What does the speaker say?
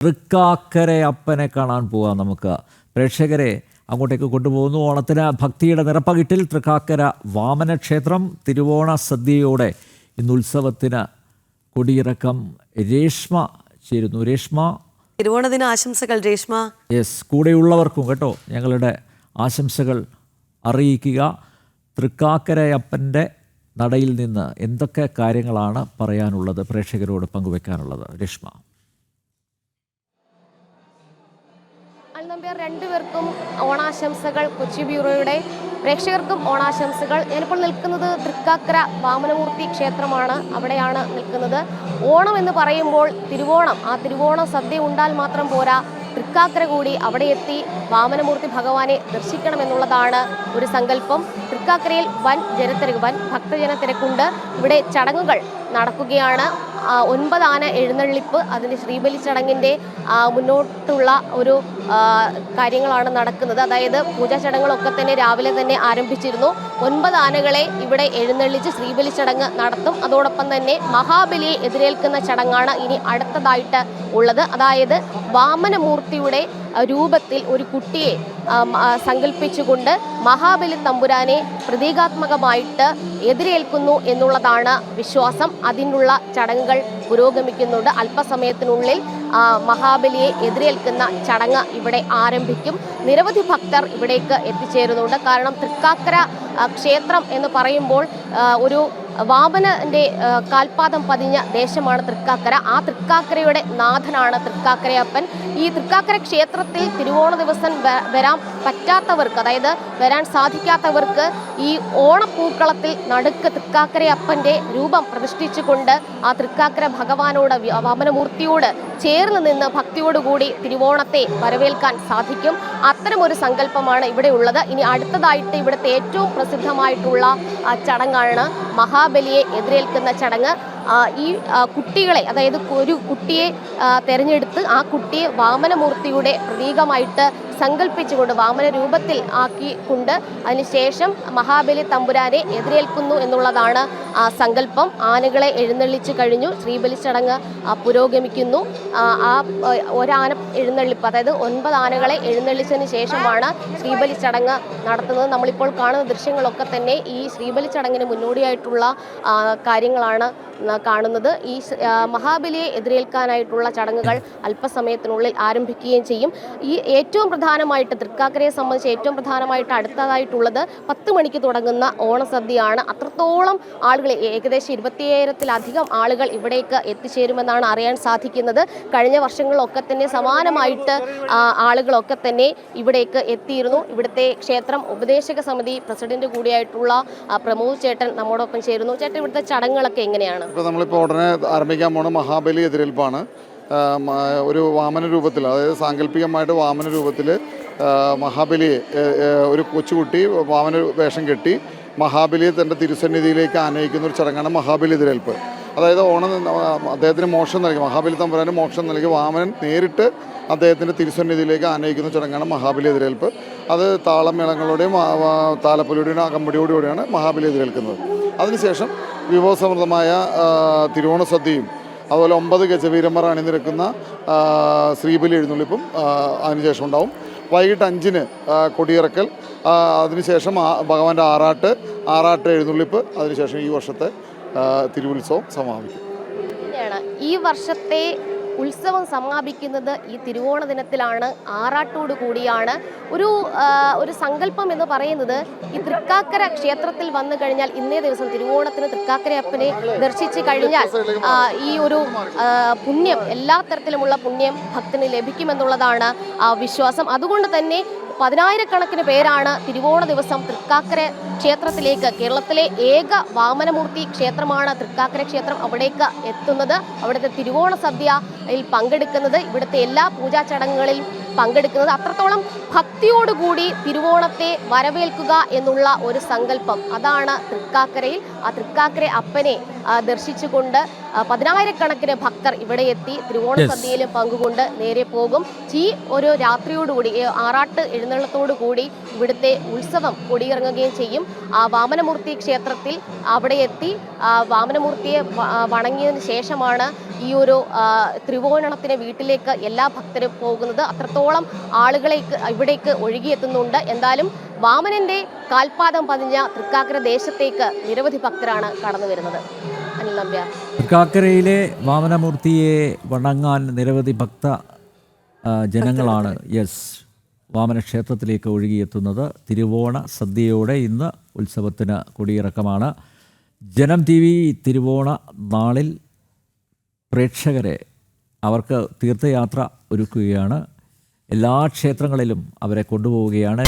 തൃക്കാക്കര അപ്പനെ കാണാൻ പോവാം. നമുക്ക് പ്രേക്ഷകരെ അങ്ങോട്ടേക്ക് കൊണ്ടുപോകുന്നു. ഓണത്തിന് ഭക്തിയുടെ നിറപ്പകിട്ടിൽ തൃക്കാക്കര വാമനക്ഷേത്രം തിരുവോണ സദ്യയോടെ ഇന്ന് ഉത്സവത്തിന് കൊടിയിറക്കം. രേഷ്മ ചേരുന്നു. രേഷ്മ, തിരുവോണദിന ആശംസകൾ. രേഷ്മ, യെസ്, കൂടെയുള്ളവർക്കും കേട്ടോ ഞങ്ങളുടെ ആശംസകൾ അറിയിക്കുക. തൃക്കാക്കരയപ്പൻ്റെ നടയിൽ നിന്ന് എന്തൊക്കെ കാര്യങ്ങളാണ് പറയാനുള്ളത്, പ്രേക്ഷകരോട് പങ്കുവെക്കാനുള്ളത്? രേഷ്മ. അൽനമ്പ്യാർ, രണ്ടുപേർക്കും ഓണാശംസകൾ. കൊച്ചി ബ്യൂറോയുടെ പ്രേക്ഷകർക്കും ഓണാശംസകൾ. ഞാനിപ്പോൾ നിൽക്കുന്നത് തൃക്കാക്കര വാമനമൂർത്തി ക്ഷേത്രമാണ്. അവിടെയാണ് നിൽക്കുന്നത്. ഓണം എന്ന് പറയുമ്പോൾ തിരുവോണം, ആ തിരുവോണം സദ്യ ഉണ്ടാൽ മാത്രം പോരാ, തൃക്കാക്കര കൂടി അവിടെ എത്തി വാമനമൂർത്തി ഭഗവാനെ ദർശിക്കണമെന്നുള്ളതാണ് ഒരു സങ്കല്പം. തൃക്കാക്കരയിൽ വൻ ജനത്തിരക്ക്, വൻ ഭക്തജനത്തിരക്കുണ്ട്. ഇവിടെ ചടങ്ങുകൾ നടക്കുകയാണ്. 9 ആന എഴുന്നള്ളിപ്പ്, അതിൻ്റെ ശ്രീബലി ചടങ്ങിൻ്റെ മുന്നോട്ടുള്ള ഒരു കാര്യങ്ങളാണ് നടക്കുന്നത്. അതായത് പൂജാ ചടങ്ങുകളൊക്കെ തന്നെ രാവിലെ തന്നെ ആരംഭിച്ചിരുന്നു. 9 ആനകളെ ഇവിടെ എഴുന്നള്ളിച്ച് ശ്രീബലി ചടങ്ങ് നടത്തും. അതോടൊപ്പം തന്നെ മഹാബലിയെ എതിരേൽക്കുന്ന ചടങ്ങാണ് ഇനി അടുത്തതായിട്ട് ഉള്ളത്. അതായത് വാമനമൂർത്തിയുടെ രൂപത്തിൽ ഒരു കുട്ടിയെ സങ്കല്പിച്ചുകൊണ്ട് മഹാബലി തമ്പുരാനെ പ്രതീകാത്മകമായിട്ട് എതിരേൽക്കുന്നു എന്നുള്ളതാണ് വിശ്വാസം. അതിനുള്ള ചടങ്ങുകൾ പുരോഗമിക്കുന്നുണ്ട്. അല്പസമയത്തിനുള്ളിൽ മഹാബലിയെ എതിരേൽക്കുന്ന ചടങ്ങ് ഇവിടെ ആരംഭിക്കും. നിരവധി ഭക്തർ ഇവിടേക്ക് എത്തിച്ചേരുന്നുണ്ട്. കാരണം തൃക്കാക്കര ക്ഷേത്രം എന്ന് പറയുമ്പോൾ ഒരു വാമനന്റെ കാൽപാദം പതിഞ്ഞ ദേശമാണ് തൃക്കാക്കര. ആ തൃക്കാക്കരയുടെ നാഥനാണ് തൃക്കാക്കരയപ്പൻ. ഈ തൃക്കാക്കര ക്ഷേത്രത്തിൽ തിരുവോണ ദിവസം വരാൻ പറ്റാത്തവർക്ക്, അതായത് വരാൻ സാധിക്കാത്തവർക്ക് ഈ ഓണപ്പൂക്കളത്തിൽ നടുക്ക് തൃക്കാക്കരയപ്പൻ്റെ രൂപം പ്രതിഷ്ഠിച്ചുകൊണ്ട് ആ തൃക്കാക്കര ഭഗവാനോട്, വാമനമൂർത്തിയോട് ചേർന്ന് നിന്ന് ഭക്തിയോടുകൂടി തിരുവോണത്തെ വരവേൽക്കാൻ സാധിക്കും. അത്തരമൊരു സങ്കല്പമാണ് ഇവിടെ ഉള്ളത്. ഇനി അടുത്തതായിട്ട് ഇവിടുത്തെ ഏറ്റവും പ്രസിദ്ധമായിട്ടുള്ള ചടങ്ങാണ് മഹാബലിയെ എതിരേൽക്കുന്ന ചടങ്ങ്. ഈ കുട്ടികളെ, അതായത് ഒരു കുട്ടിയെ തിരഞ്ഞെടുത്ത് ആ കുട്ടിയെ വാമനമൂർത്തിയുടെ പ്രതീകമായിട്ട് സങ്കല്പിച്ചുകൊണ്ട് വാമന രൂപത്തിൽ ആക്കിക്കൊണ്ട് അതിനുശേഷം മഹാബലി തമ്പുരാനെ എതിരേൽക്കുന്നു എന്നുള്ളതാണ് സങ്കല്പം. ആനകളെ എഴുന്നള്ളിച്ചു കഴിഞ്ഞു. ശ്രീബലി ചടങ്ങ് പുരോഗമിക്കുന്നു. ആ ഒരാന എഴുന്നള്ളിപ്പ്, അതായത് 9 ആനകളെ എഴുന്നള്ളിച്ചതിന് ശേഷമാണ് ശ്രീബലി ചടങ്ങ് നടത്തുന്നത്. നമ്മളിപ്പോൾ കാണുന്ന ദൃശ്യങ്ങളൊക്കെ തന്നെ ഈ ശ്രീബലി ചടങ്ങിന് മുന്നോടിയായിട്ടുള്ള കാര്യങ്ങളാണ് കാണുന്നത്. ഈ മഹാബലിയെ എതിരേൽക്കാനായിട്ടുള്ള ചടങ്ങുകൾ അല്പസമയത്തിനുള്ളിൽ ആരംഭിക്കുകയും ചെയ്യും. ഈ ഏറ്റവും പ്രധാനമായിട്ട് തൃക്കാക്കരയെ സംബന്ധിച്ച് ഏറ്റവും പ്രധാനമായിട്ട് അടുത്തതായിട്ടുള്ളത് 10 മണിക്ക് തുടങ്ങുന്ന ഓണസദ്യയാണ്. അത്രത്തോളം ആളുകൾ, ഏകദേശം 25,000-ലധികം ആളുകൾ ഇവിടേക്ക് എത്തിച്ചേരുമെന്നാണ് അറിയാൻ സാധിക്കുന്നത്. കഴിഞ്ഞ വർഷങ്ങളിലൊക്കെ തന്നെ സമാനമായിട്ട് ആളുകളൊക്കെ തന്നെ ഇവിടേക്ക് എത്തിയിരുന്നു. ഇവിടുത്തെ ക്ഷേത്രം ഉപദേശക സമിതി പ്രസിഡന്റ് കൂടിയായിട്ടുള്ള പ്രമോദ് ചേട്ടൻ നമ്മോടൊപ്പം ചേരുന്നു. ചേട്ടൻ, ഇവിടുത്തെ ചടങ്ങുകളൊക്കെ എങ്ങനെയാണ്? ഇപ്പോൾ നമ്മളിപ്പോൾ ഉടനെ ആരംഭിക്കാൻ പോണ മഹാബലി എതിരേൽപ്പാണ്. ഒരു വാമന രൂപത്തിൽ, അതായത് സാങ്കല്പികമായിട്ട് വാമന രൂപത്തിൽ മഹാബലിയെ, ഒരു കൊച്ചുകുട്ടി വാമന വേഷം കെട്ടി മഹാബലിയെ തൻ്റെ തിരുസന്നിധിയിലേക്ക് ആനയിക്കുന്ന ഒരു ചടങ്ങാണ് മഹാബലി എതിരേൽപ്പ്. അതായത് അദ്ദേഹത്തിന് മോക്ഷം നൽകി, മഹാബലി തമ്പുരാന് മോക്ഷം നൽകി വാമനൻ നേരിട്ട് അദ്ദേഹത്തിൻ്റെ തിരുസന്നിധിയിലേക്ക് ആനയിക്കുന്ന ചടങ്ങാണ് മഹാബലി എതിരേൽപ്പ്. അത് താളമേളങ്ങളുടെയും താലപ്പൊലിയുടെയും അകമ്പടിയോടുകൂടിയാണ് മഹാബലി എതിരേൽക്കുന്നത്. അതിനുശേഷം വിഭവസമൃദ്ധമായ തിരുവോണ സദ്യയും അതുപോലെ 9 ഗജവീരന്മാർ അണിനിരക്കുന്ന ശ്രീബലി എഴുന്നള്ളിപ്പും അതിനുശേഷം ഉണ്ടാവും. വൈകിട്ട് 5-ന് കൊടിയിറക്കൽ, അതിനുശേഷം ഭഗവാന്റെ ആറാട്ട് എഴുന്നള്ളിപ്പ്, അതിനുശേഷം ഈ വർഷത്തെ തിരുവുത്സവം സമാപിക്കും. ഈ വർഷത്തെ ഉത്സവം സമാപിക്കുന്നത് ഈ തിരുവോണ ദിനത്തിലാണ്. ആറാട്ടോട് കൂടിയാണ്. ഒരു സങ്കല്പം എന്ന് പറയുന്നത്, ഈ തൃക്കാക്കര ക്ഷേത്രത്തിൽ വന്നു കഴിഞ്ഞാൽ ഇന്നേ ദിവസം തിരുവോണത്തിന് തൃക്കാക്കരയപ്പനെ ദർശിച്ചു കഴിഞ്ഞാൽ ഈ ഒരു പുണ്യം, എല്ലാ തരത്തിലുമുള്ള പുണ്യം ഭക്തന് ലഭിക്കുമെന്നുള്ളതാണ് വിശ്വാസം. അതുകൊണ്ട് തന്നെ 10,000-കണക്കിന് പേരാണ് തിരുവോണ ദിവസം തൃക്കാക്കര ക്ഷേത്രത്തിലേക്ക്, കേരളത്തിലെ ഏക വാമനമൂർത്തി ക്ഷേത്രമാണ് തൃക്കാക്കര ക്ഷേത്രം, അവിടേക്ക് എത്തുന്നത്. അവിടുത്തെ തിരുവോണ സദ്യയിൽ പങ്കെടുക്കുന്നത്, ഇവിടുത്തെ എല്ലാ പൂജാ ചടങ്ങുകളിൽ പങ്കെടുക്കുന്നത്. അത്രത്തോളം ഭക്തിയോടുകൂടി തിരുവോണത്തെ വരവേൽക്കുക എന്നുള്ള ഒരു സങ്കല്പം, അതാണ് തൃക്കാക്കരയിൽ. ആ തൃക്കാക്കര അപ്പനെ ദർശിച്ചുകൊണ്ട് 10,000-കണക്കിന് ഭക്തർ ഇവിടെ എത്തി തിരുവോണ സദ്യയിലും പങ്കുകൊണ്ട് നേരെ പോകും. ഈ ഒരു രാത്രിയോടുകൂടി, ആറാട്ട് എഴുന്നള്ളത്തോടു കൂടി ഇവിടുത്തെ ഉത്സവം കൊടിയിറങ്ങുകയും ചെയ്യും. വാമനമൂർത്തി ക്ഷേത്രത്തിൽ അവിടെ എത്തി വാമനമൂർത്തിയെ വണങ്ങിയതിന് ശേഷമാണ് ഈ ഒരു തിരുവോണത്തിന് വീട്ടിലേക്ക് എല്ലാ ഭക്തരും പോകുന്നത്. അത്രത്തോളം ആളുകളേക്ക് ഇവിടേക്ക് ഒഴുകിയെത്തുന്നുണ്ട്. എന്തായാലും വാമനന്റെ കാൽപാദം പതിഞ്ഞ തൃക്കാക്കര ദേശത്തേക്ക് നിരവധി ഭക്തരാണ് കടന്നു വരുന്നത്. അനിൽ നമ്പ്യാർ. തൃക്കാക്കരയിലെ വാമനമൂർത്തിയെ വണങ്ങാൻ നിരവധി ജനങ്ങളാണ് വാമനക്ഷേത്രത്തിലേക്ക് ഒഴുകിയെത്തുന്നത്. തിരുവോണ സദ്യയോടെ ഇന്ന് ഉത്സവത്തിന് കൊടിയിറക്കമാണ്. ജനം TV തിരുവോണ നാളിൽ പ്രേക്ഷകരെ അവർക്ക് തീർത്ഥയാത്ര ഒരുക്കുകയാണ്. എല്ലാ ക്ഷേത്രങ്ങളിലും അവരെ കൊണ്ടുപോവുകയാണ്.